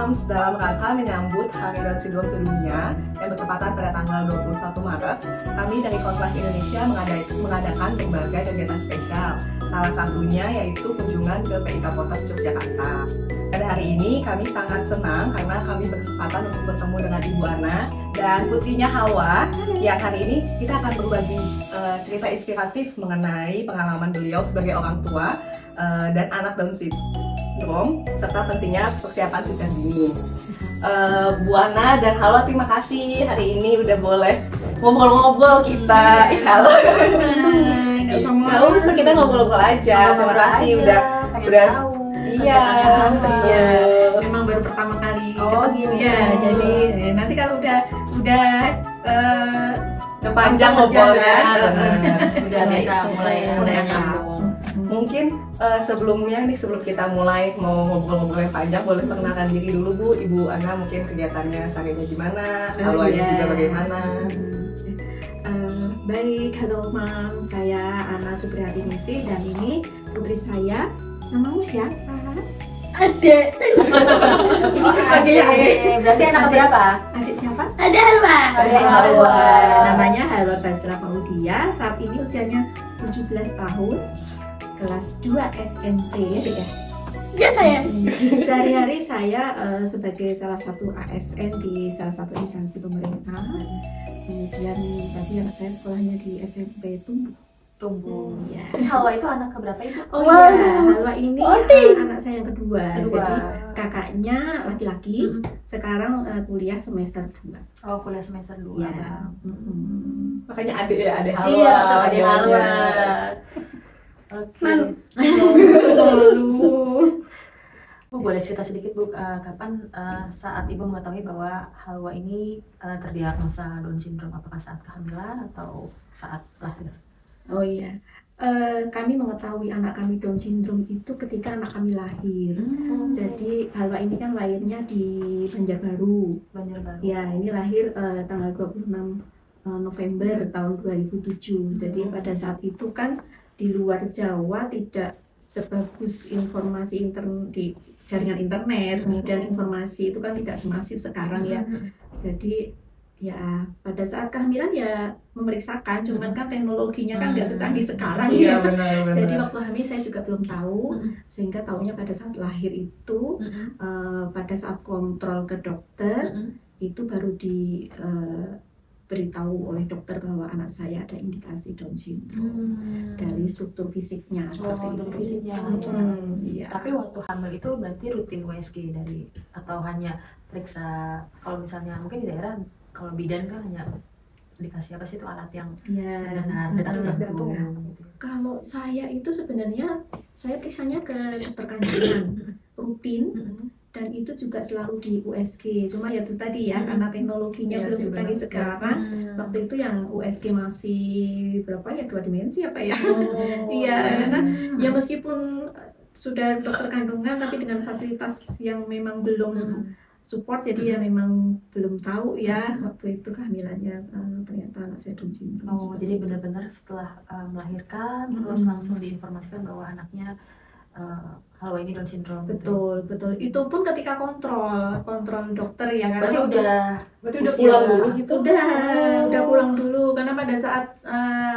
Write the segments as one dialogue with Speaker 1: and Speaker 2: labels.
Speaker 1: Moms dalam rangka menyambut Hari Down Syndrome Sedunia yang bertepatan pada tanggal 21 Maret, kami dari Conclave Indonesia mengadakan berbagai kegiatan spesial. Salah satunya yaitu kunjungan ke PIK Potos Yogyakarta. Pada hari ini kami sangat senang karena kami berkesempatan untuk bertemu dengan Ibu Ana dan putrinya Hawa, yang hari ini kita akan berbagi cerita inspiratif mengenai pengalaman beliau sebagai orang tua dan anak Down Syndrome serta pentingnya persiapan sejak dini. Bu Ana dan Hawa, terima kasih hari ini udah boleh ngobrol-ngobrol kita. Halo. Halo, kita ngobrol-ngobrol aja. Terima kasih udah iya.
Speaker 2: Memang baru pertama kali
Speaker 1: ketemu
Speaker 2: ya. Jadi nanti kalau udah
Speaker 1: panjang ngobrolnya,
Speaker 3: udah bisa mulai nyambung.
Speaker 1: Mungkin sebelum kita mulai mau ngobrol-ngobrol yang panjang, boleh perkenalkan diri dulu Bu. Ibu Ana mungkin kegiatannya sehariannya gimana, Haluannya juga bagaimana.
Speaker 2: Baik, halo Mam, saya Ana Supriyati Ningsih dan ini putri saya. Namamu siapa?
Speaker 4: Adik.
Speaker 3: Berarti anak berapa?
Speaker 2: Adik siapa?
Speaker 4: Ada Halwa.
Speaker 2: Namanya Halwa Basra Fauzia. Saat ini usianya 17 tahun, kelas 2 SMP ya.
Speaker 4: Ya sayang.
Speaker 2: Sehari-hari saya sebagai salah satu ASN di salah satu instansi pemerintah. Kemudian tadi anak saya sekolahnya di SMP Tumbuh.
Speaker 3: Ya. Hawa itu anak keberapa Ibu?
Speaker 2: Oh iya, Halwa ini anak saya yang kedua. Jadi kakaknya laki-laki, sekarang kuliah semester 2.
Speaker 3: Oh, kuliah semester 2.
Speaker 2: Ya.
Speaker 1: Makanya adik ya, adik Halwa.
Speaker 3: Iya, adik Halwa. Oke. Bu, boleh cerita sedikit Bu, kapan saat Ibu mengetahui bahwa Halwa ini terdiagnosa Down syndrome? Apakah saat kehamilan atau saat lahir?
Speaker 2: Oh iya, kami mengetahui anak kami Down syndrome itu ketika anak kami lahir. Jadi Halwa ini kan lahirnya di Banjarbaru. Ya, ini lahir tanggal 26 November tahun 2007. Jadi pada saat itu kan di luar Jawa tidak sebagus informasi di jaringan internet, kemudian informasi itu kan tidak semasif sekarang ya. Jadi ya pada saat kehamilan ya memeriksakan, cuman kan teknologinya kan nggak secanggih sekarang ya.
Speaker 1: Benar.
Speaker 2: Jadi waktu hamil saya juga belum tahu, sehingga tahunya pada saat lahir itu, pada saat kontrol ke dokter itu baru diberitahu oleh dokter bahwa anak saya ada indikasi Down syndrome dari struktur fisiknya seperti itu.
Speaker 3: Fisiknya.
Speaker 2: Iya.
Speaker 3: Tapi waktu hamil itu berarti rutin USG atau hanya periksa, kalau misalnya mungkin di daerah kalau bidan kan hanya dikasih apa sih itu alat yang benar detak jantung gitu.
Speaker 2: Kalau saya itu sebenarnya saya periksanya ke dokter kandungan rutin dan itu juga selalu di USG. Cuma ya itu tadi ya karena teknologinya belum secanggih sekarang. Waktu itu yang USG masih berapa ya, 2 dimensi apa ya? Iya, karena ya meskipun sudah dokter kandungan tapi dengan fasilitas yang memang belum support, jadi ya memang belum tahu ya waktu itu kehamilannya ternyata anak saya Down syndrome.
Speaker 3: Oh, jadi benar-benar setelah melahirkan terus langsung diinformasikan bahwa anaknya Halwa ini Down syndrome.
Speaker 2: Betul. Itu pun ketika kontrol dokter ya, karena
Speaker 1: Berarti udah pulang dulu gitu.
Speaker 2: Udah pulang dulu karena pada saat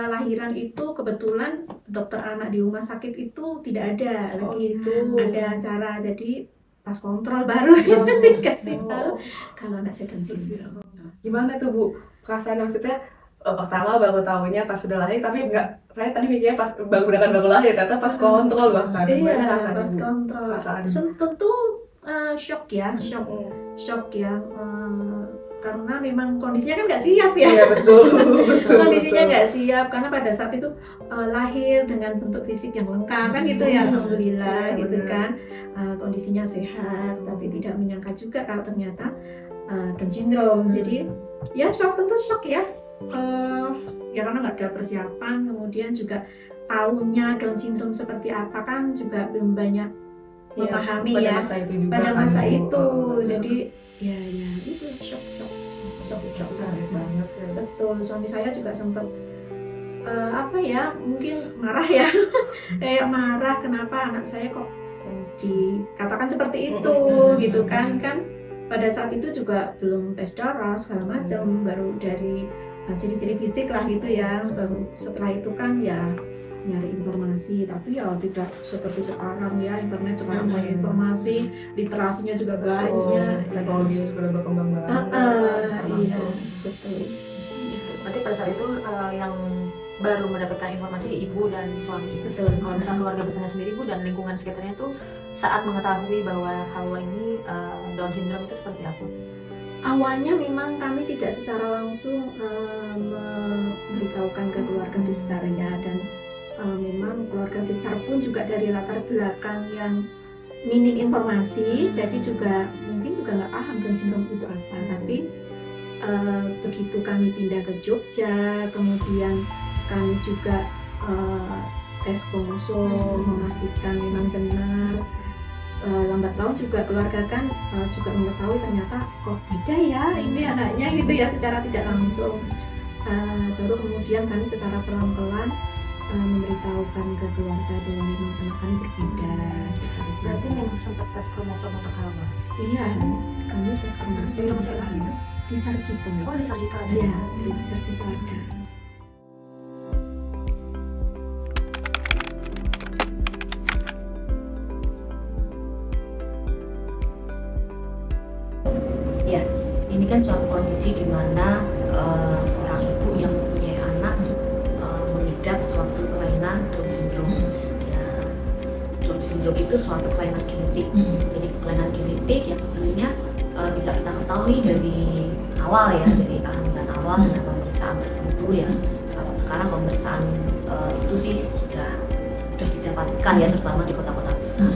Speaker 2: lahiran itu kebetulan dokter anak di rumah sakit itu tidak ada lagi. Ada acara, jadi pas kontrol baru dikasih tahu kalau anak saya Down syndrome.
Speaker 1: Gimana tuh Bu perasaan, maksudnya pertama baru tahunya pas sudah lahir, tapi enggak, saya tadi mikirnya pas baru lahir, ternyata pas kontrol bahkan.
Speaker 2: Iya, pas kontrol.
Speaker 1: Perasaan
Speaker 2: Tentu shock ya, karena memang kondisinya kan nggak siap ya.
Speaker 1: Iya betul.
Speaker 2: Kondisinya nggak siap karena pada saat itu lahir dengan bentuk fisik yang lengkap kan gitu ya, alhamdulillah gitu kan, kondisinya sehat, tapi tidak menyangka juga kalau ternyata Down syndrome. Jadi ya tentu shock ya, ya karena nggak ada persiapan, kemudian juga tahunya Down syndrome seperti apa kan juga belum banyak memahami
Speaker 1: pada
Speaker 2: ya
Speaker 1: masa itu juga,
Speaker 2: pada masa
Speaker 1: kan,
Speaker 2: itu. Jadi ya itu shock
Speaker 1: kaget banget ya.
Speaker 2: Betul, suami saya juga sempat mungkin marah ya. Kayak marah kenapa anak saya kok dikatakan seperti itu gitu kan pada saat itu juga belum tes darah segala macam, baru dari ciri-ciri fisik lah gitu ya. Baru setelah itu kan ya nyari informasi, tapi ya tidak seperti sekarang ya, internet sekarang banyak informasi, literasinya juga banyak,
Speaker 1: teknologinya sudah berkembang banget.
Speaker 2: Iya betul.
Speaker 3: Berarti pada saat itu yang baru mendapatkan informasi ibu dan suami.
Speaker 2: Betul.
Speaker 3: Kalau misalnya keluarga besarnya sendiri bu dan lingkungan sekitarnya tuh saat mengetahui bahwa Hawa ini Down syndrome itu seperti apa?
Speaker 2: Awalnya memang kami tidak secara langsung memberitahukan ke keluarga besar ya, dan memang keluarga besar pun juga dari latar belakang yang minim informasi, jadi juga mungkin juga nggak paham Down syndrome itu apa. Tapi begitu kami pindah ke Jogja, kemudian kami juga tes kromosom, memastikan memang benar. Lambat laun juga keluarga kan juga mengetahui ternyata kok beda ya ini anaknya gitu ya, secara tidak langsung. Baru kemudian kami secara pelan-pelan memberitahukan ke keluarga bahwa memang anak kami berbeda.
Speaker 3: Berarti memang sempat tes kromosom untuk Hawa?
Speaker 2: Iya, kami tes kromosom di Sarjito.
Speaker 3: Oh, di Sarjito ada?
Speaker 2: Iya, di Sarjito ada.
Speaker 5: Ya, ini kan suatu kondisi di mana seorang ibu yang mempunyai anak mengidap suatu kelainan Down syndrome. Ya, Down syndrome itu suatu kelainan genetik. Jadi kelainan genetik yang sebenarnya bisa kita ketahui dari awal ya, dari kehamilan awal dengan pemeriksaan tertentu ya. Kalau sekarang pemeriksaan itu sih sudah didapatkan ya, terutama di kota-kota besar.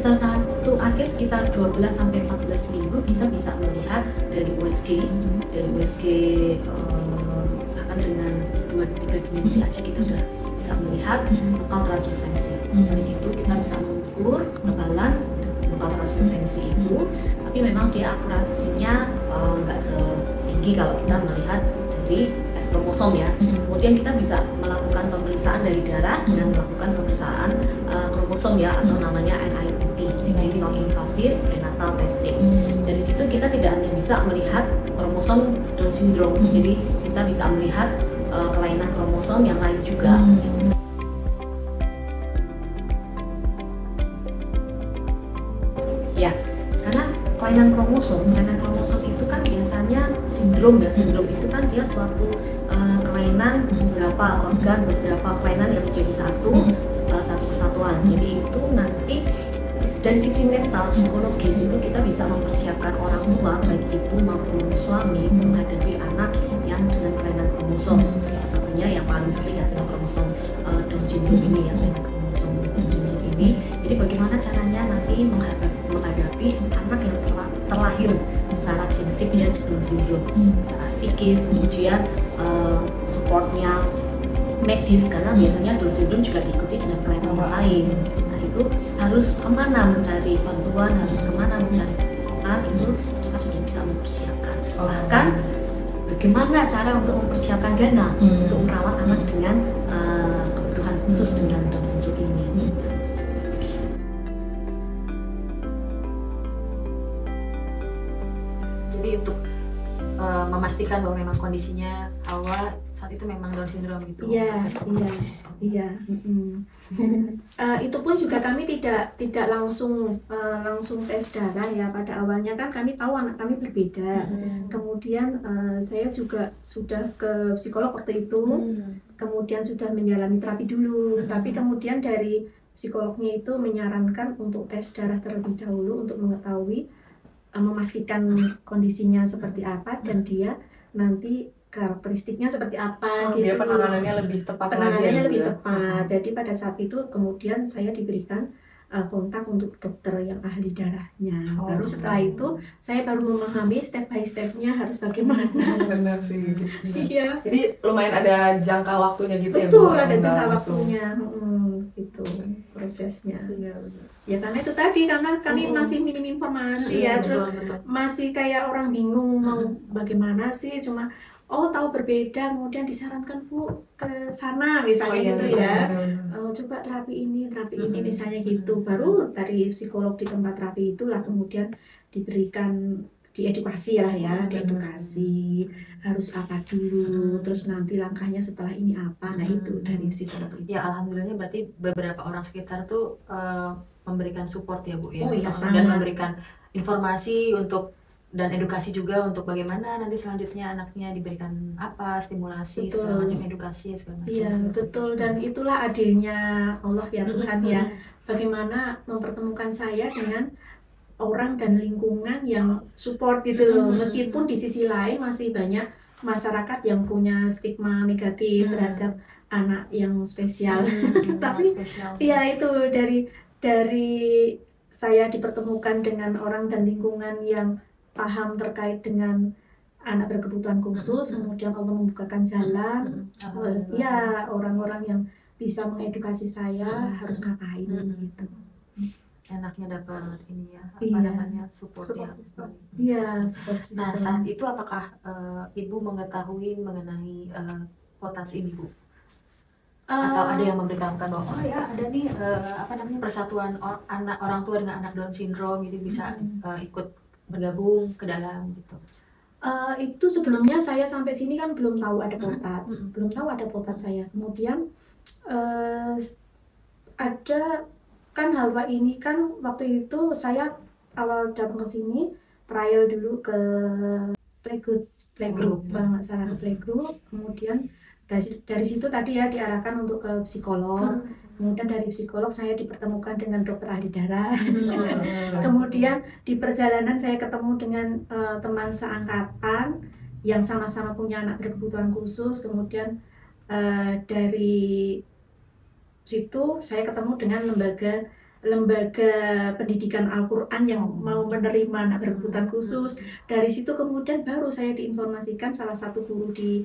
Speaker 5: Semester 1 akhir sekitar 12-14 minggu kita bisa melihat dari USG, bahkan dengan 2-3 dimensi aja kita udah bisa melihat lokal translusensi. Dari situ kita bisa mengukur ketebalan lokal translusensi itu, tapi memang dia akurasinya nggak setinggi kalau kita melihat dari tes kromosom ya. Kemudian kita bisa melakukan pemeriksaan dari darah dengan melakukan pemeriksaan kromosom ya, atau namanya NIPT, non-invasive prenatal testing. Dari situ kita tidak hanya bisa melihat kromosom Down syndrome, jadi kita bisa melihat kelainan kromosom yang lain juga. Ya, karena kelainan kromosom itu kan biasanya sindrom ya. Sindrom itu kan dia suatu kelainan beberapa organ, beberapa kelainan yang menjadi satu kesatuan. Jadi itu nanti dari sisi mental, psikologis itu kita bisa mempersiapkan orang tua, baik ibu maupun suami, menghadapi anak yang dengan kelainan kromosom. Salah satunya yang paling sering adalah kromosom Down syndrome ini, yang kelainan kromosom Down syndrome ini. Jadi bagaimana caranya nanti menghadapi anak yang terlahir secara genetik dia Down syndrome, secara psikis, kemudian supportnya medis, karena biasanya Down syndrome juga diikuti dengan kelainan lain. Nah itu harus kemana mencari bantuan, harus kemana mencari pertolongan, itu kita sudah bisa mempersiapkan. Bahkan bagaimana cara untuk mempersiapkan dana untuk merawat anak dengan kebutuhan khusus dengan Down syndrome ini.
Speaker 3: Jadi untuk memastikan bahwa memang kondisinya Hawa saat itu memang Down syndrome gitu.
Speaker 2: Iya. Itu pun juga kami tidak langsung tes darah ya. Pada awalnya kan kami tahu anak kami berbeda. Kemudian saya juga sudah ke psikolog waktu itu. Kemudian sudah menjalani terapi dulu. Tapi kemudian dari psikolognya itu menyarankan untuk tes darah terlebih dahulu untuk mengetahui, memastikan kondisinya seperti apa dan dia nanti karakteristiknya seperti apa gitu.
Speaker 1: Biar penanganannya lebih tepat
Speaker 2: lebih tepat. Jadi pada saat itu kemudian saya diberikan kontak untuk dokter yang ahli darahnya. Baru setelah itu saya baru memahami step by stepnya harus bagaimana.
Speaker 1: Benar sih.
Speaker 2: Iya.
Speaker 1: Jadi lumayan ada jangka waktunya gitu.
Speaker 2: Betul,
Speaker 1: ya.
Speaker 2: Betul, ada jangka waktunya. Gitu prosesnya.
Speaker 1: Iya.
Speaker 2: Ya karena itu tadi, karena kami masih minim informasi ya, terus masih kayak orang bingung mau bagaimana sih, cuma tahu berbeda, kemudian disarankan Bu ke sana misalnya gitu ya. coba terapi ini misalnya gitu. Baru dari psikolog di tempat terapi itulah kemudian diberikan diedukasi lah ya, diedukasi harus apa dulu, terus nanti langkahnya setelah ini apa. Nah itu dari psikolog itu.
Speaker 3: Ya alhamdulillahnya berarti beberapa orang sekitar tuh memberikan support ya Bu ya,
Speaker 2: Oh, iya,
Speaker 3: dan
Speaker 2: sangat.
Speaker 3: memberikan informasi untuk dan edukasi juga untuk bagaimana nanti selanjutnya anaknya diberikan apa, stimulasi,
Speaker 2: Betul.
Speaker 3: segala macam edukasi segala macam.
Speaker 2: Iya betul, dan itulah adilnya Allah ya Tuhan ya, bagaimana mempertemukan saya dengan orang dan lingkungan yang support gitu loh. Meskipun di sisi lain masih banyak masyarakat yang punya stigma negatif terhadap anak yang spesial. Tapi
Speaker 3: spesial.
Speaker 2: iya itu dari saya dipertemukan dengan orang dan lingkungan yang paham terkait dengan anak berkebutuhan khusus, kemudian Allah membukakan jalan. Ya orang-orang yang bisa mengedukasi saya harus ngapain gitu.
Speaker 3: Enaknya dapat ini ya, apa
Speaker 2: Iya.
Speaker 3: namanya, support yang baik.
Speaker 2: Iya, seperti
Speaker 3: Nah
Speaker 2: itu.
Speaker 3: saat itu apakah Ibu mengetahui mengenai potats ini Bu? Atau ada yang memberitahukan bahwa oh ya ada nih apa namanya persatuan anak orang tua dengan anak Down syndrome gitu bisa ikut bergabung ke dalam gitu.
Speaker 2: Itu sebelumnya saya sampai sini kan belum tahu ada potats, belum tahu ada potats saya. Kemudian ada kan Halwa ini kan waktu itu saya awal datang ke sini trial dulu ke playgroup kalau nggak salah, ke playgroup. Kemudian dari situ tadi ya diarahkan untuk ke psikolog. Kemudian dari psikolog saya dipertemukan dengan dokter ahli darah. Kemudian di perjalanan saya ketemu dengan teman seangkatan yang sama-sama punya anak berkebutuhan khusus. Kemudian dari situ saya ketemu dengan lembaga pendidikan Al-Quran yang mau menerima anak berkebutuhan khusus. Dari situ kemudian baru saya diinformasikan salah satu guru di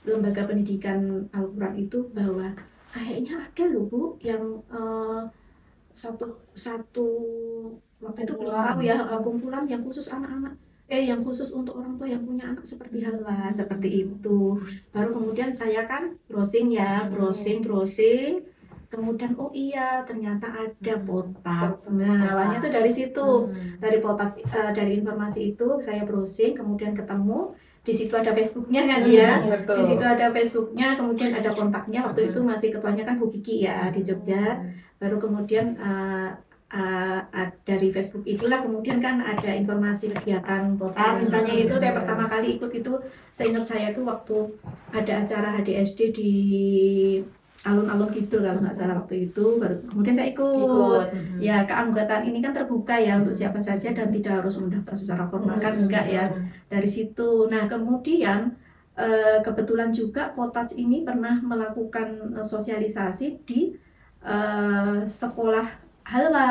Speaker 2: lembaga pendidikan Al-Quran itu bahwa kayaknya ada loh Bu yang satu waktu itu belum tahu ya, kumpulan yang khusus anak-anak yang khusus untuk orang tua yang punya anak seperti Halwa, seperti itu. Baru kemudian saya kan browsing, kemudian oh iya ternyata ada potats. Nah awalnya tuh dari situ, dari potats, dari informasi itu saya browsing, kemudian ketemu. Di situ ada Facebooknya kan ya, di situ ada Facebooknya, kemudian ada kontaknya. Waktu itu masih ketuanya kan Bu Kiki ya di Jogja. Baru kemudian dari Facebook itulah kemudian kan ada informasi kegiatan potats. Misalnya itu saya pertama kali ikut itu, seingat saya tuh waktu ada acara HDSD di alun-alun gitu kalau nggak salah waktu itu. Baru kemudian saya ikut. Ya keanggotaan ini kan terbuka ya untuk siapa saja dan tidak harus mendaftar secara formal kan enggak ya. Dari situ. Nah kemudian kebetulan juga potats ini pernah melakukan sosialisasi di sekolah Halwa.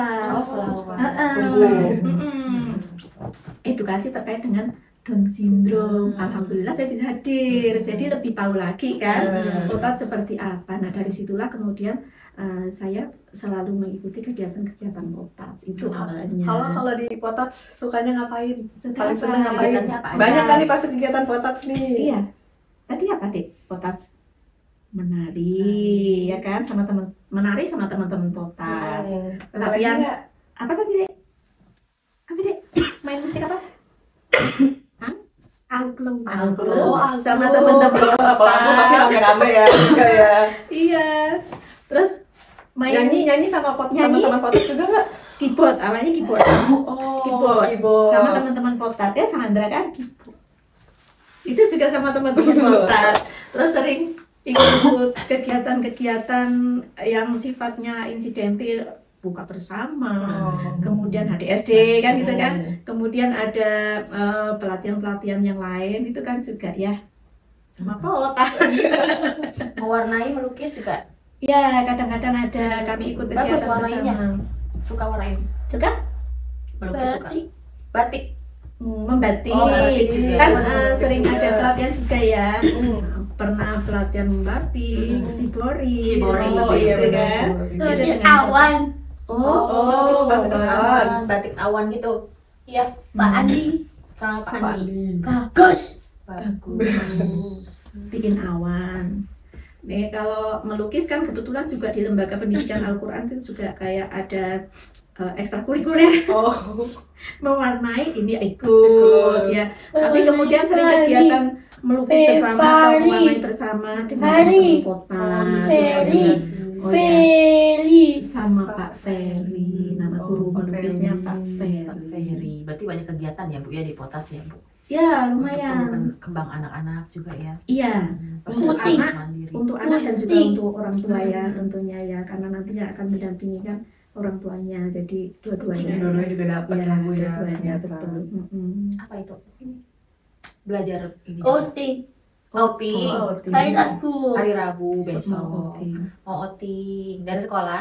Speaker 2: Edukasi terkait dengan Down syndrome. Alhamdulillah saya bisa hadir, jadi lebih tahu lagi kan potats seperti apa. Nah dari situlah kemudian saya selalu mengikuti kegiatan-kegiatan potats itu awalnya.
Speaker 1: Kalau di potats sukanya ngapain?
Speaker 2: Suka
Speaker 1: Paling seneng
Speaker 2: apa?
Speaker 1: ngapain?
Speaker 3: Kegiatannya apa aja?
Speaker 1: Banyak kan nih pasti kegiatan potats nih.
Speaker 2: Iya. Tadi apa Dek? Potats menari, ya kan, sama teman menari sama teman-teman potats. Latihan apa tadi Dek? Apa Dek? Main musik apa?
Speaker 4: Angklung.
Speaker 2: Sama teman-teman
Speaker 1: Kalau aku pasti rame-rame ya. Kayak
Speaker 2: Iya. Terus main
Speaker 1: nyanyi sama
Speaker 2: Nyanyi?
Speaker 1: teman-teman potats juga nggak?
Speaker 2: keyboard, awalnya keyboard.
Speaker 1: Oh, keyboard.
Speaker 2: Sama teman-teman potats ya, sama Andra kan keyboard. Itu juga sama teman-teman potats. Terus sering ikut kegiatan-kegiatan yang sifatnya insidentil, buka bersama, kemudian HDSD kan gitu kan, kemudian ada pelatihan-pelatihan yang lain itu kan juga ya sama potats.
Speaker 3: Mewarnai, melukis juga.
Speaker 2: Ya kadang-kadang ada kami ikut
Speaker 3: Bagus
Speaker 2: kegiatan
Speaker 3: warnainya.
Speaker 2: bersama.
Speaker 3: Suka warnain.
Speaker 2: Suka
Speaker 3: Melukis suka. Batik.
Speaker 2: membatik,
Speaker 3: Oh, batik juga.
Speaker 2: kan
Speaker 3: Batik
Speaker 2: sering
Speaker 3: juga.
Speaker 2: ada pelatihan juga ya. Pernah pelatihan membatik, shibori,
Speaker 3: Shibori.
Speaker 1: Oh iya
Speaker 2: gitu
Speaker 1: benar.
Speaker 2: kan.
Speaker 4: Jadi
Speaker 2: dengan-
Speaker 4: awan
Speaker 2: Oh,
Speaker 1: batik awan.
Speaker 3: Batik awan gitu. Iya.
Speaker 4: Pak Andi
Speaker 3: Sama Pak
Speaker 1: Pak
Speaker 3: Andi.
Speaker 1: Andi.
Speaker 4: bagus.
Speaker 3: Bagus.
Speaker 2: bikin awan. Nih kalau melukis kan kebetulan juga di lembaga pendidikan Al-Quran itu juga kayak ada ekstrakurikuler.
Speaker 1: Oh.
Speaker 2: Mewarnai ini ikut ya. Tapi kemudian sering kegiatan melukis bersama atau mewarnai bersama dengan teman kota. Oh ya, sama Pak Ferry, nama guru melukisnya Pak Ferry.
Speaker 3: Berarti banyak kegiatan ya Bu ya di Potats ya Bu?
Speaker 2: Ya lumayan.
Speaker 3: Kembang anak-anak juga ya?
Speaker 2: Iya. Untuk anak dan juga untuk orang tua ya tentunya ya, karena nantinya akan mendampingi kan orang tuanya, jadi dua-duanya
Speaker 1: juga dapat ya, Bu ya.
Speaker 2: Dua-duanya betul.
Speaker 3: Apa itu? Belajar ini.
Speaker 4: Outing. Hari Rabu
Speaker 3: besok. Mau outing dari sekolah?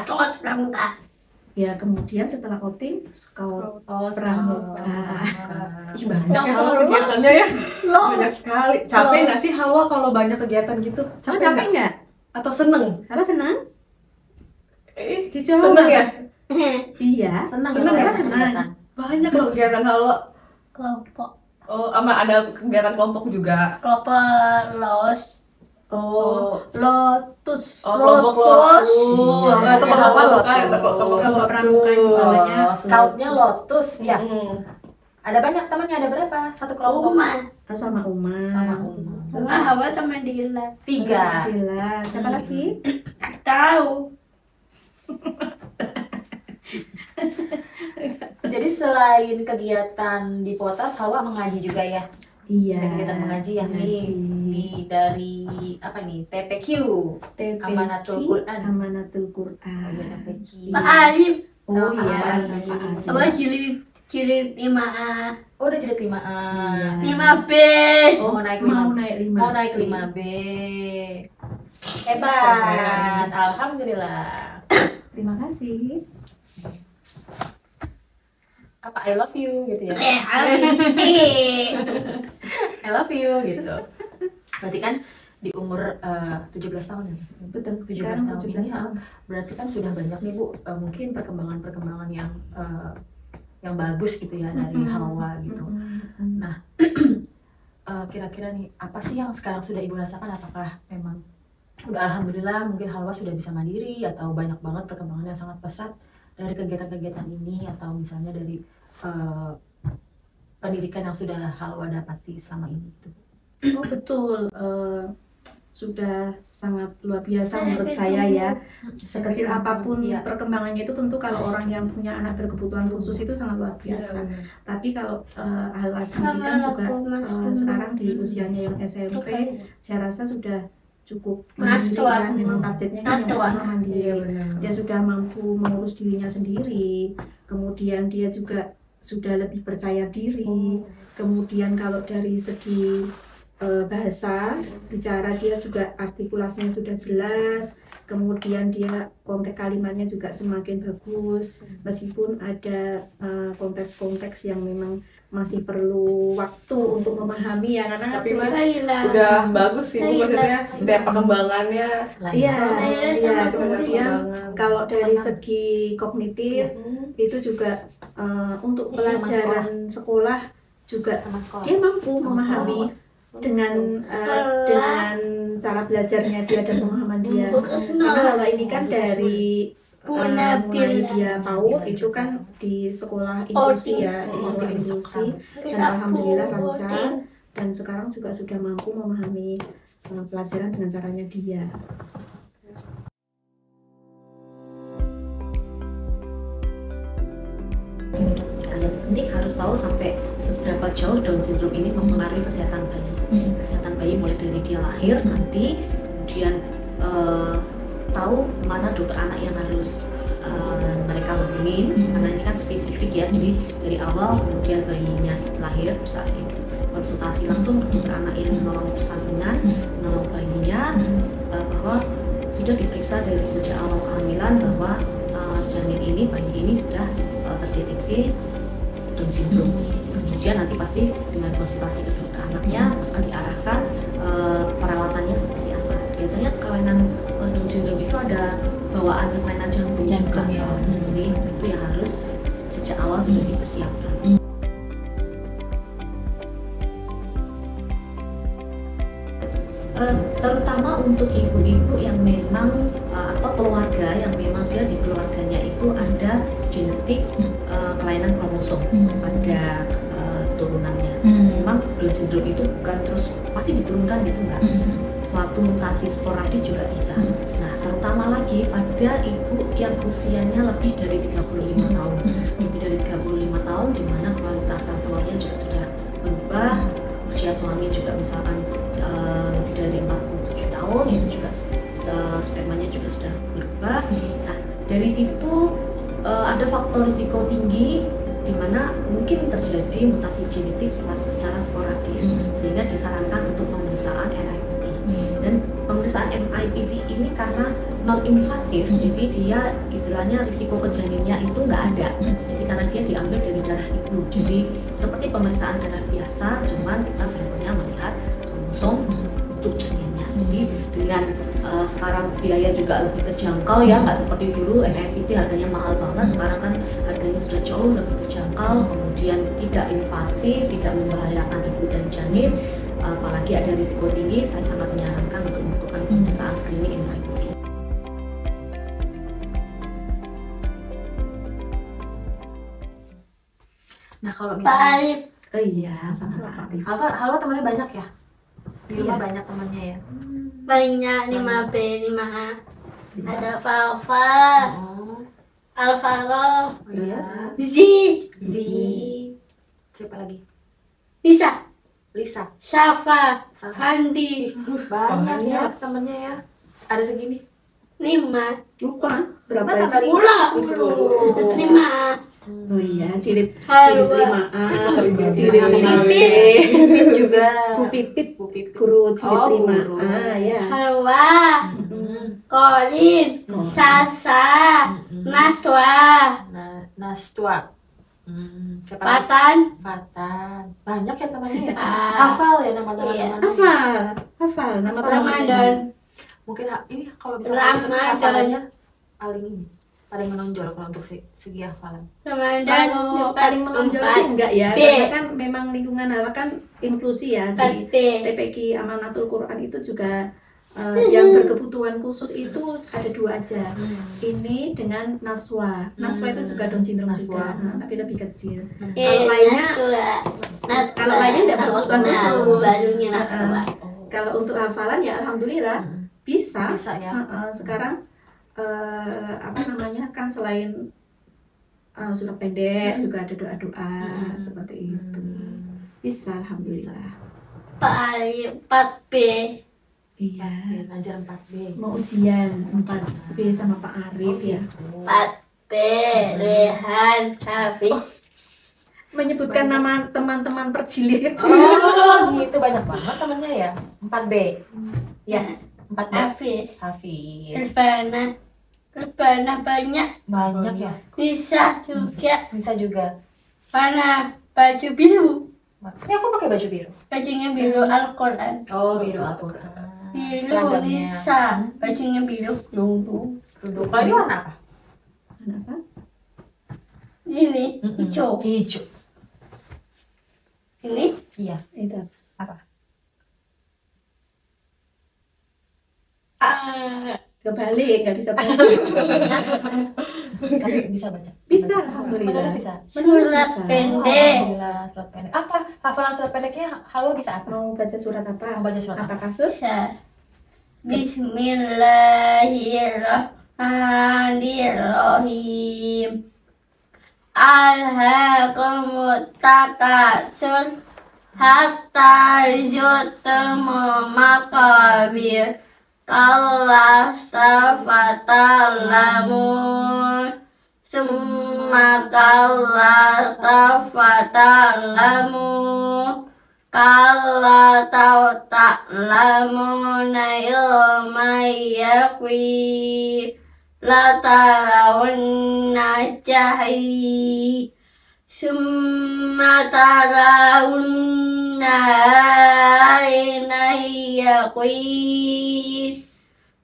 Speaker 2: Ya kemudian setelah outing scout pramuka.
Speaker 1: Ih banyak ya Halwa kegiatannya ya. Banyak sekali. Capek nggak sih Halwa kalau banyak kegiatan gitu?
Speaker 2: Capek nggak?
Speaker 1: Atau seneng?
Speaker 2: Halwa senang?
Speaker 1: Seneng ya?
Speaker 2: Iya.
Speaker 3: Senang.
Speaker 1: Banyak loh kegiatan Halwa.
Speaker 4: Kelompok.
Speaker 1: Oh, sama ada kegiatan kelompok juga.
Speaker 4: Kelompok los.
Speaker 2: Lotus.
Speaker 1: Kelompok Lotus. Itu apa lo kan?
Speaker 2: Kelompok pramuka namanya.
Speaker 3: Scoutnya Lotus ya. Ada banyak temannya, ada berapa? Satu kelompok?
Speaker 2: Sama Uma.
Speaker 4: Hawa sama Dila.
Speaker 3: 3.
Speaker 2: Dila. Siapa lagi?
Speaker 4: Nggak tahu.
Speaker 3: Jadi selain kegiatan di Potats, Halwa mengaji juga ya?
Speaker 2: Iya.
Speaker 3: Kegiatan mengaji yang dari apa nih? TPQ. Amanatul Quran.
Speaker 4: Pak Alif.
Speaker 2: Oh iya.
Speaker 4: Apa jilid 5A.
Speaker 3: Oh udah jilid 5A.
Speaker 4: 5B.
Speaker 3: Oh
Speaker 2: Mau naik
Speaker 3: 5B. Hebat. Alhamdulillah.
Speaker 2: Terima kasih.
Speaker 3: Apa I love you gitu ya? I love you gitu. Berarti kan di umur 17 tahun ya?
Speaker 2: Betul,
Speaker 3: 17 tahun ini berarti kan sudah banyak nih Bu, mungkin perkembangan yang bagus gitu ya dari Halwa gitu. Nah, kira-kira nih apa sih yang sekarang sudah Ibu rasakan? Apakah memang udah alhamdulillah mungkin Halwa sudah bisa mandiri, atau banyak banget perkembangan yang sangat pesat dari kegiatan-kegiatan ini, atau misalnya dari pendidikan yang sudah Halwa dapati selama ini gitu?
Speaker 2: Oh betul, sudah sangat luar biasa menurut saya ya. Sekecil apapun perkembangannya itu tentu kalau orang yang punya anak berkebutuhan khusus itu sangat luar biasa. Tapi kalau Halwa sendiri kan juga sekarang di usianya yang SMP, saya rasa sudah cukup mandiri ya. Memang targetnya kan yang pertama mandiri. Dia sudah mampu mengurus dirinya sendiri, kemudian dia juga sudah lebih percaya diri. Kemudian kalau dari segi bahasa bicara, dia juga artikulasinya sudah jelas, kemudian dia konteks kalimatnya juga semakin bagus, meskipun ada konteks-konteks yang memang masih perlu waktu untuk memahami ya, karena
Speaker 1: tapi udah bagus sih maksudnya setiap perkembangannya.
Speaker 2: Iya. Kemudian kalau dari segi kognitif itu juga untuk pelajaran sekolah juga dia mampu memahami dengan cara belajarnya dia dan pemahaman dia. Karena kalau ini kan dari mulai dia PAUD itu kan di sekolah inklusi ya, di sekolah inklusi, dan alhamdulillah lancar, dan sekarang juga sudah mampu memahami pelajaran dengan caranya dia.
Speaker 5: Yang penting harus tahu sampai seberapa jauh Down syndrome ini mempengaruhi kesehatan bayi. Kesehatan bayi mulai dari dia lahir nanti, kemudian tahu mana dokter anak yang harus mereka hubungin, karena ini kan spesifik ya. Jadi dari awal kemudian bayinya lahir bisa konsultasi langsung ke dokter anak yang menolong persalinan, menolong bayinya, bahwa sudah diperiksa dari sejak awal kehamilan bahwa janin ini, bayi ini sudah terdeteksi Down syndrome. Kemudian nanti pasti dengan konsultasi ke dokter anaknya akan diarahkan perawatannya seperti apa. Biasanya kelainan Down syndrome itu ada bawaan kelainan jantung juga, jadi itu yang harus sejak awal sudah dipersiapkan. Terutama untuk ibu-ibu yang memang atau keluarga yang memang dia di keluarganya itu ada genetik kelainan kromosom pada turunannya. Memang Down syndrome itu bukan terus pasti diturunkan gitu enggak. Suatu mutasi sporadis juga bisa. Nah, terutama lagi pada ibu yang usianya lebih dari 35 tahun. Lebih dari 35 tahun di mana kualitas sel telurnya juga sudah berubah. Usia suami juga misalkan lebih dari 47 tahun, itu juga spermanya juga sudah berubah. Nah, dari situ ada faktor risiko tinggi di mana mungkin terjadi mutasi genetik secara sporadis, sehingga disarankan untuk pemeriksaan NIPT. Dan pemeriksaan NIPT ini karena non-invasif, jadi dia istilahnya risiko ke janinnya itu nggak ada. Jadi karena dia diambil dari darah ibu, jadi seperti pemeriksaan darah biasa, cuman kita sampelnya melihat kromosom untuk janinnya. Jadi dengan sekarang biaya juga lebih terjangkau ya, nggak seperti dulu NIPT harganya mahal banget. Sekarang kan harganya sudah jauh lebih terjangkau, kemudian tidak invasif, tidak membahayakan ibu dan janin, apalagi ada risiko tinggi. Saya sangat menyarankan untuk melakukan pemeriksaan screening NIPT.
Speaker 3: Nah kalau
Speaker 4: Pak
Speaker 3: misalnya
Speaker 4: Alif,
Speaker 5: Iya, sama Pak Arif.
Speaker 3: Halwa temannya banyak ya? Di rumah
Speaker 5: Iya.
Speaker 3: banyak temannya ya?
Speaker 4: banyak 5B, 5A. Ada Fafa,
Speaker 3: Oh,
Speaker 4: Alvaro,
Speaker 3: iya.
Speaker 4: Z,
Speaker 3: Siapa lagi?
Speaker 4: Lisa,
Speaker 3: Lisa.
Speaker 4: Syafa,
Speaker 3: Syafa.
Speaker 4: Handi,
Speaker 3: Banyak ya temennya ya. Ada segini.
Speaker 4: 5.
Speaker 2: Bukan, berapa
Speaker 3: Mana
Speaker 2: ya?
Speaker 3: tadi?
Speaker 4: Pula, 5A.
Speaker 2: Oh iya, cilip
Speaker 4: Halwa.
Speaker 2: 5A, cilip 5B,
Speaker 3: Pipit juga.
Speaker 2: Bu Pipit,
Speaker 3: Bu Pipit.
Speaker 2: guru cilip
Speaker 3: Oh,
Speaker 2: 5A,
Speaker 3: guru.
Speaker 2: ya.
Speaker 4: Halwa,
Speaker 3: Mm-mm.
Speaker 4: Colin,
Speaker 2: Oh.
Speaker 4: Sasa,
Speaker 3: Mm-mm.
Speaker 4: Nastua,
Speaker 3: Nastua. Siapa lagi?
Speaker 4: Patan,
Speaker 3: Fatan. Banyak ya temannya ya?
Speaker 4: Ah.
Speaker 3: Hafal ya nama-nama
Speaker 4: Iya.
Speaker 3: temannya.
Speaker 2: Hafal nama
Speaker 4: Ramadan,
Speaker 2: teman.
Speaker 3: Mungkin ini kalau misalnya
Speaker 4: Ramadan.
Speaker 3: hafalannya paling menonjol kalau untuk segi hafalan.
Speaker 4: Ramadan,
Speaker 2: Kalau paling menonjol sih enggak ya,
Speaker 4: B.
Speaker 2: karena kan memang lingkungan Halwa kan inklusi ya, di
Speaker 4: 4B.
Speaker 2: TPQ Amanatul Quran itu juga yang berkebutuhan khusus itu ada 2 aja. Ini dengan Naswa. Naswa itu juga Down syndrome
Speaker 3: Naswa.
Speaker 2: juga, tapi lebih kecil.
Speaker 4: Eh,
Speaker 2: lainnya-
Speaker 4: Nastua.
Speaker 2: kalau lainnya tidak berkebutuhan
Speaker 4: Nah,
Speaker 2: khusus.
Speaker 4: barunya Nastua.
Speaker 2: Kalau untuk hafalan ya alhamdulillah bisa.
Speaker 3: Bisa ya.
Speaker 2: Sekarang apa namanya kan selain surat pendek juga ada doa-doa seperti itu. Bisa alhamdulillah.
Speaker 4: Pak Ali 4B.
Speaker 2: Iya.
Speaker 3: Ngajar 4B.
Speaker 2: Mau ujian 4B sama Pak Arif ya.
Speaker 4: 4B. Rehan Hafiz.
Speaker 2: Menyebutkan nama teman-teman percilik.
Speaker 3: Oh, gitu banyak banget temennya ya. 4B. Ya, 4B.
Speaker 4: Hafiz.
Speaker 3: Hafiz.
Speaker 4: Lebana banyak.
Speaker 3: Banyak ya.
Speaker 4: Lisa juga.
Speaker 3: Bisa juga.
Speaker 4: Mana baju biru.
Speaker 3: Ini aku pakai baju biru.
Speaker 4: Bajunya biru Al-Quran.
Speaker 3: Oh, biru Al-Quran.
Speaker 4: Biru
Speaker 3: Seragamnya.
Speaker 4: Lisa. Bajunya biru. Lunggu.
Speaker 3: Duduk. Kalau ini warna apa?
Speaker 2: Kenapa?
Speaker 4: Ini hijau.
Speaker 3: Hijau.
Speaker 4: Ini
Speaker 3: Iya.
Speaker 2: Itu.
Speaker 3: Apa?
Speaker 2: Kebalik, nggak bisa baca.
Speaker 3: Tapi bisa baca.
Speaker 2: Bisa alhamdulillah.
Speaker 3: Menulis bisa.
Speaker 4: surat
Speaker 2: bisa.
Speaker 4: pendek.
Speaker 3: Alhamdulillah, surat pendek. Apa? Hafalan surat pendeknya Halwa bisa apa?
Speaker 2: Mau baca surat apa?
Speaker 3: Mau baca surat apa?
Speaker 2: Kata kasut?
Speaker 4: Bisa. Bismillahirrahmanirrahim. Alhaakumut takatsur hatta zurtumul maqabir. Kalla sawfa ta'lamun. Summa kalla sawfa ta'lamun. Kalla ta'lamuna ilma yaqin. La tarawunna jahim. Summa tarawunna ayna yaqin.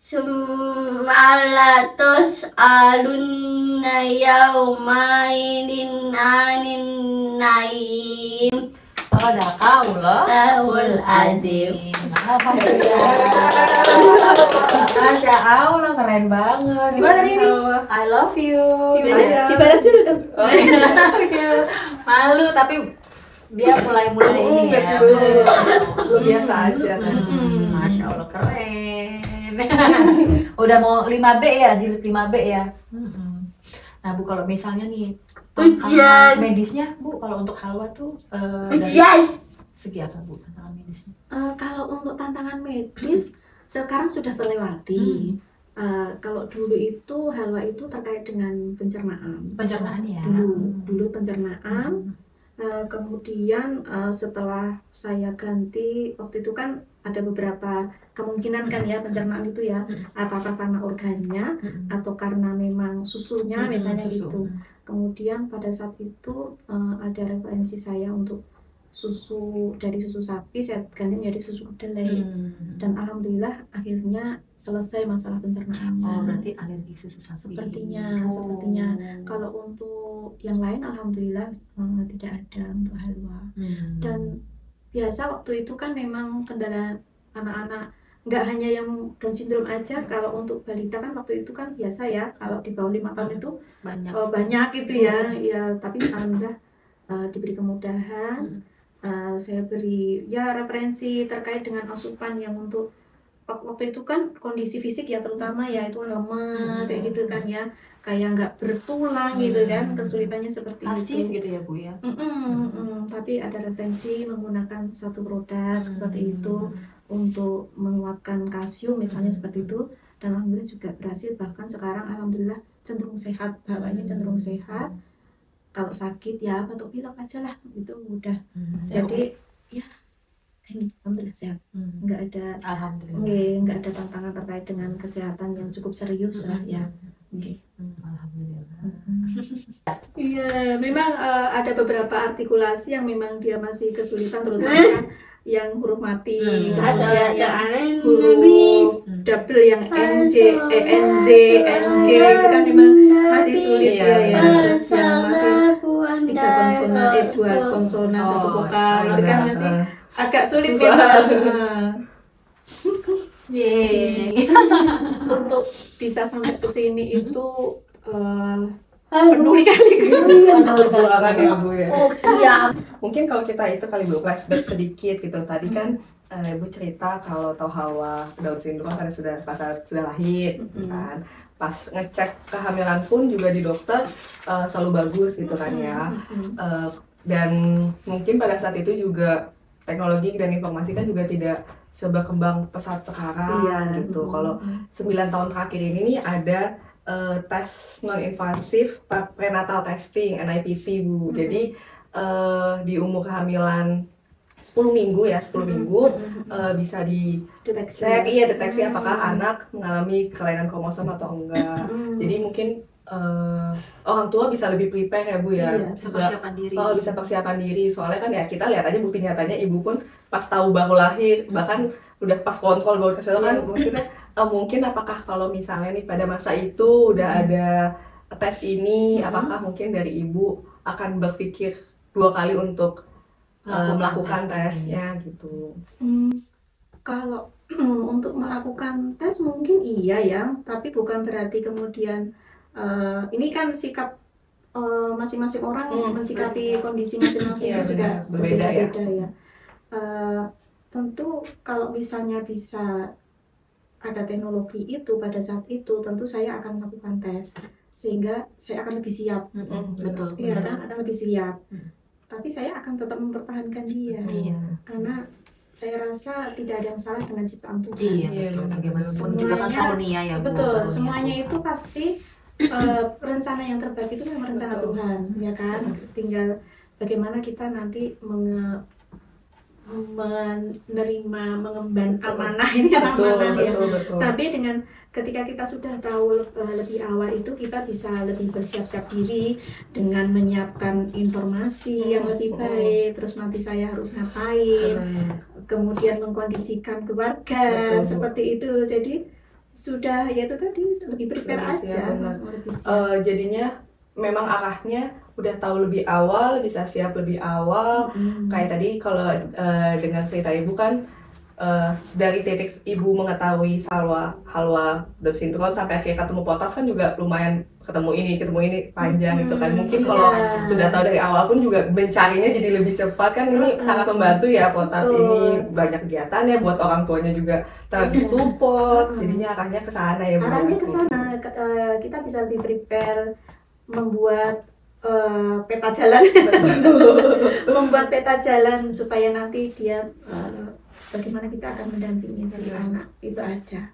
Speaker 4: Summa la tus'alunna yawma idin anin naim. Sadaqallahul azim.
Speaker 3: Masya Allah, keren banget. Gimana ini? I love you.
Speaker 2: Dibalas dulu dong.
Speaker 3: Malu tapi dia mulai ini ya.
Speaker 1: Lu biasa aja kan.
Speaker 3: Masya Allah, keren. Udah mau 5B ya, jilid 5B ya. Nah Bu, kalau misalnya nih tantangan medisnya Bu, kalau untuk halwa tuh dari segi apa Bu tantangan medisnya?
Speaker 2: Kalau untuk tantangan medis sekarang sudah terlewati. Kalau dulu itu halwa itu terkait dengan pencernaan.
Speaker 3: Pencernaan ya.
Speaker 2: Dulu pencernaan. Kemudian setelah saya ganti, waktu itu kan ada beberapa kemungkinan kan ya pencernaan itu ya, apakah karena organnya atau karena memang susunya misalnya gitu. Kemudian pada saat itu ada referensi saya untuk susu, dari susu sapi saya ganti menjadi susu kedelai, dan alhamdulillah akhirnya selesai masalah pencernaannya.
Speaker 3: Oh, berarti alergi susu sapi.
Speaker 2: Sepertinya. Kalau untuk yang lain alhamdulillah tidak ada untuk halwa. Dan biasa waktu itu kan memang kendala anak-anak, nggak hanya yang Down syndrome aja, kalau untuk balita kan waktu itu kan biasa ya, kalau di bawah 5 tahun itu banyak gitu ya. Ya tapi alhamdulillah diberi kemudahan. Saya beri ya referensi terkait dengan asupan yang untuk waktu itu kan kondisi fisik ya, terutama ya itu lemas kayak gitu kan ya, kayak nggak bertulang gitu kan, kesulitannya seperti
Speaker 3: pasif
Speaker 2: itu
Speaker 3: gitu ya Bu ya.
Speaker 2: Tapi ada referensi menggunakan satu produk seperti itu untuk menguatkan kalsium misalnya seperti itu, dan alhamdulillah juga berhasil, bahkan sekarang alhamdulillah cenderung sehat, bapaknya cenderung sehat. Kalau sakit ya batuk pilek aja lah, itu mudah. Jadi ya ini alhamdulillah sehat, nggak ada nggak ada tantangan terkait dengan kesehatan yang cukup serius lah ya.
Speaker 3: Alhamdulillah.
Speaker 2: Iya, memang ada beberapa artikulasi yang memang dia masih kesulitan, terutama yang huruf mati, kemudian yang huruf double yang NJ, NZ, NG itu kan memang masih sulit ya. Terus yang masih 3 konsonan, 2 konsonan, 1 vokal itu kan masih agak sulit memang. Untuk bisa sampai ke sini itu penuh kali-kali
Speaker 1: perjuangan ya Bu ya. Mungkin kalau kita itu kali Bu flashback sedikit gitu. Tadi kan Ibu cerita kalau tahu Hawa Down syndrome karena sudah lahir gitu kan. Pas ngecek kehamilan pun juga di dokter selalu bagus gitu kan ya. Dan mungkin pada saat itu juga teknologi dan informasi kan juga tidak seberkembang pesat sekarang gitu. Kalau 9 tahun terakhir ini nih ada tes non-invasif prenatal testing NIPT Bu. Jadi di umur kehamilan 10 minggu ya, 10 minggu bisa deteksi apakah anak mengalami kelainan kromosom atau enggak. Jadi mungkin orang tua bisa lebih prepare ya Bu ya,
Speaker 3: bisa persiapan diri.
Speaker 1: Bisa persiapan diri, soalnya kan ya kita lihat aja bukti nyatanya ibu pun pas tahu baru lahir, bahkan udah pas kontrol baru kesehatan kan mungkin apakah kalau misalnya nih pada masa itu udah ada tes ini, apakah mungkin dari ibu akan berpikir 2 kali untuk melakukan tesnya gitu.
Speaker 2: Kalau untuk melakukan tes mungkin iya ya, tapi bukan berarti kemudian ini kan sikap masing-masing orang mensikapi kondisi masing-masing itu juga berbeda-beda ya. Tentu kalau misalnya bisa ada teknologi itu pada saat itu, tentu saya akan melakukan tes sehingga saya akan lebih siap.
Speaker 3: Betul.
Speaker 2: Iya kan, akan lebih siap. Tapi saya akan tetap mempertahankan dia, karena saya rasa tidak ada yang salah dengan ciptaan Tuhan.
Speaker 3: Iya, bagaimanapun juga kan karunia ya Bu.
Speaker 2: Betul, semuanya itu pasti rencana yang terbaik itu memang rencana Tuhan, ya kan? Tinggal bagaimana kita nanti menerima, mengemban amanah ini kan amanah ya.
Speaker 1: Betul.
Speaker 2: Tapi dengan ketika kita sudah tahu lebih awal itu, kita bisa lebih bersiap-siap diri dengan menyiapkan informasi yang lebih baik. Terus nanti saya harus ngapain, kemudian mengkondisikan keluarga seperti itu. Jadi sudah ya itu tadi lebih prepare aja.
Speaker 1: Jadinya memang arahnya udah tahu lebih awal, bisa siap lebih awal. Kayak tadi kalau dengar cerita ibu kan, dari titik ibu mengetahui Halwa Down syndrome sampai akhirnya ketemu POTAS kan juga lumayan ketemu ini panjang gitu kan. Mungkin kalau sudah tahu dari awal pun juga mencarinya jadi lebih cepat kan. Ini sangat membantu ya POTAS ini, banyak kegiatannya, buat orang tuanya juga tersupport. Jadinya arahnya ke sana ya Bu.
Speaker 2: Arahnya ke sana, kita bisa lebih prepare membuat peta jalan. Membuat peta jalan supaya nanti dia bagaimana kita akan mendampingi si anak itu aja.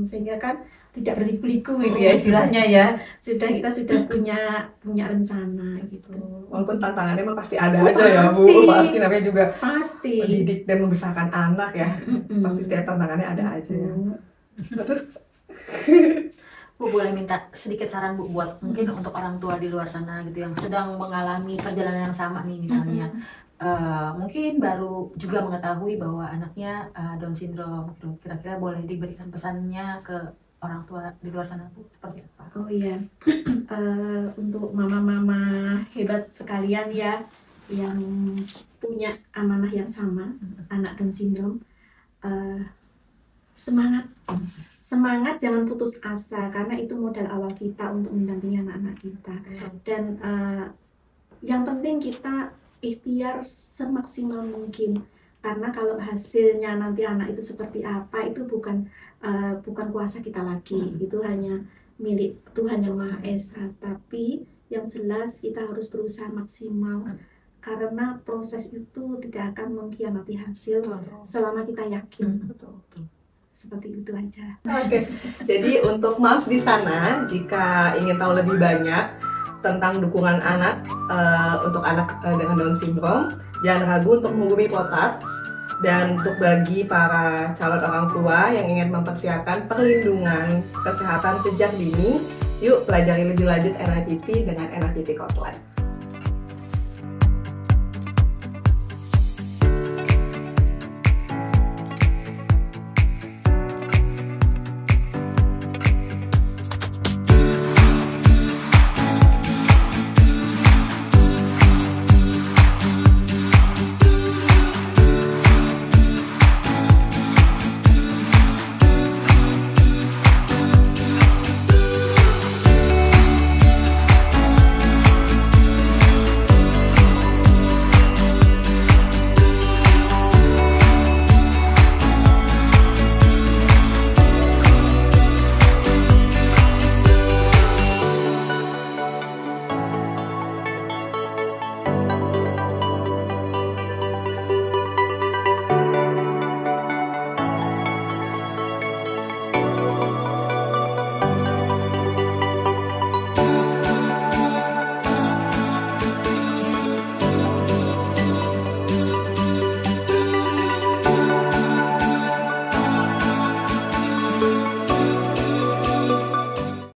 Speaker 2: Sehingga kan tidak berliku-liku gitu ya istilahnya ya. Kita sudah punya rencana gitu.
Speaker 1: Walaupun tantangannya mah pasti ada aja ya Bu. Pasti namanya juga mendidik dan membesarkan anak ya. Pasti setiap tantangannya ada aja ya.
Speaker 3: Bu, boleh minta sedikit saran Bu buat mungkin untuk orang tua di luar sana gitu yang sedang mengalami perjalanan yang sama nih misalnya. Mungkin baru juga mengetahui bahwa anaknya Down syndrome, kira-kira boleh diberikan pesannya ke orang tua di luar sana Bu, seperti apa?
Speaker 2: Oh iya, untuk mama-mama hebat sekalian ya, yang punya amanah yang sama, anak Down syndrome, semangat, jangan putus asa, karena itu modal awal kita untuk mendampingi anak-anak kita. Dan yang penting kita ikhtiar semaksimal mungkin, karena kalau hasilnya nanti anak itu seperti apa itu bukan kuasa kita lagi, itu hanya milik Tuhan Yang Maha Esa. Tapi yang jelas kita harus berusaha maksimal, karena proses itu tidak akan mengkhianati hasil selama kita yakin. Seperti itu aja.
Speaker 1: Oke. Jadi untuk moms di sana, jika ingin tahu lebih banyak tentang dukungan anak untuk anak dengan Down syndrome, jangan ragu untuk menghubungi POTAS. Dan untuk bagi para calon orang tua yang ingin mempersiapkan perlindungan kesehatan sejak dini, yuk pelajari lebih lanjut NIPT dengan NIPT Hotline.